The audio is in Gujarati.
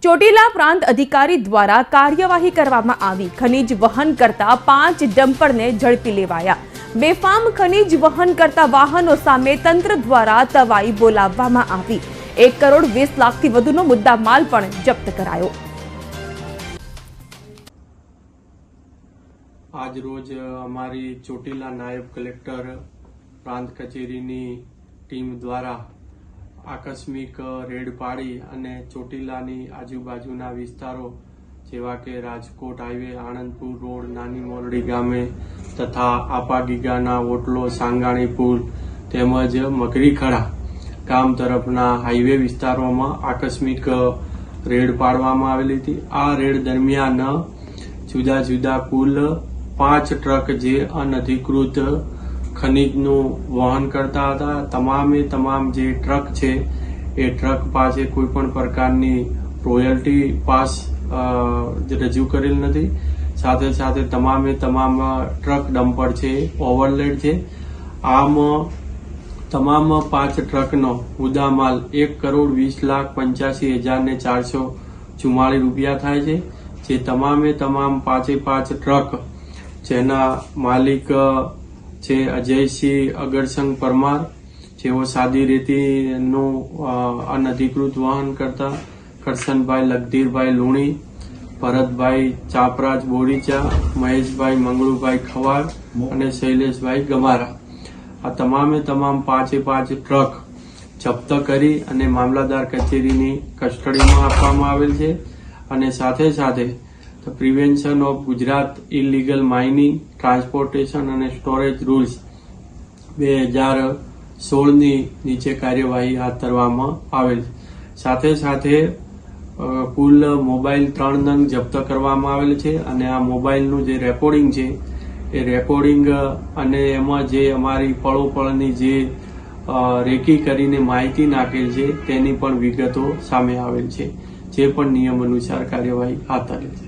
ચોટીલા પ્રાંત અધિકારી દ્વારા કાર્યવાહી કરવામાં આવી। ખનીજ વહન કરતા 5 ડમ્પરને ઝડપી લેવાયા। બેફામ ખનીજ વહન કરતા વાહનો સામે તંત્ર દ્વારા તવાઈ બોલાવવામાં આવી। 1 કરોડ 20 લાખથી વધુનો મુદ્દામાલ પણ જપ્ત કરાયો। આજ રોજ અમારી ચોટીલા નાયબ કલેક્ટર પ્રાંત કચેરીની ટીમ દ્વારા આકસ્મિક રેડ પાડી અને ચોટીલાની આજુબાજુના વિસ્તારો જેવા કે રાજકોટ હાઈવે, આણંદપુર રોડ, નાની મોરડી ગામે તથા આપાગીગાના ઓટલો, સાંગાણી પુલ તેમજ મકરીખડા ગામ તરફના હાઈવે વિસ્તારોમાં આકસ્મિક રેડ પાડવામાં આવેલી હતી। આ રેડ દરમિયાન જુદા જુદા કુલ 5 ટ્રક જે અનધિકૃત ખનીજનું વહન કરતા હતા। તમામ જે ટ્રક છે એ ટ્રક પાસે કોઈ પણ પ્રકારની રોયલ્ટી પાસ રજૂ કરેલ નથી। સાથે સાથે તમામ ટ્રક ડમ્પર છે ઓવરલેડ છે। આમ તમામ 5 ટ્રકનો મુદ્દામાલ 1 કરોડ 20,85,444 રૂપિયા થાય છે। જે તમામ 5 ટ્રક જેના માલિક છે અજયસિંહ અગરસંગ પરમાર, જેઓ સાદી રેતીનું અનધિકૃત વહન કરતા, કરશનભાઈ લગધીરભાઈ લુણી, ભરતભાઈ ચાપરાજ બોરીચા, મહેશભાઈ મંગળુભાઈ ખવાડ અને શૈલેષભાઈ ગમારા। આ તમામ 5 ટ્રક જપ્ત કરી અને મામલતદાર કચેરીની કસ્ટડીમાં આપવામાં આવેલ છે। અને સાથે prevention of Gujarat illegal mining, transportation અને સ્ટોરેજ રૂલ્સ 2016ની નીચે કાર્યવાહી હાથ ધરવામાં આવેલ છે। સાથે કુલ મોબાઈલ 3 નંગ જપ્ત કરવામાં આવેલ છે। અને આ મોબાઈલનું જે રેકોર્ડિંગ છે એ રેકોર્ડિંગ અને એમાં જે અમારી પળોપળની જે રેકી કરીને માહિતી નાખેલ છે તેની પણ વિગતો સામે આવેલ છે, જે પણ નિયમ અનુસાર કાર્યવાહી હાથ ધરેલ છે।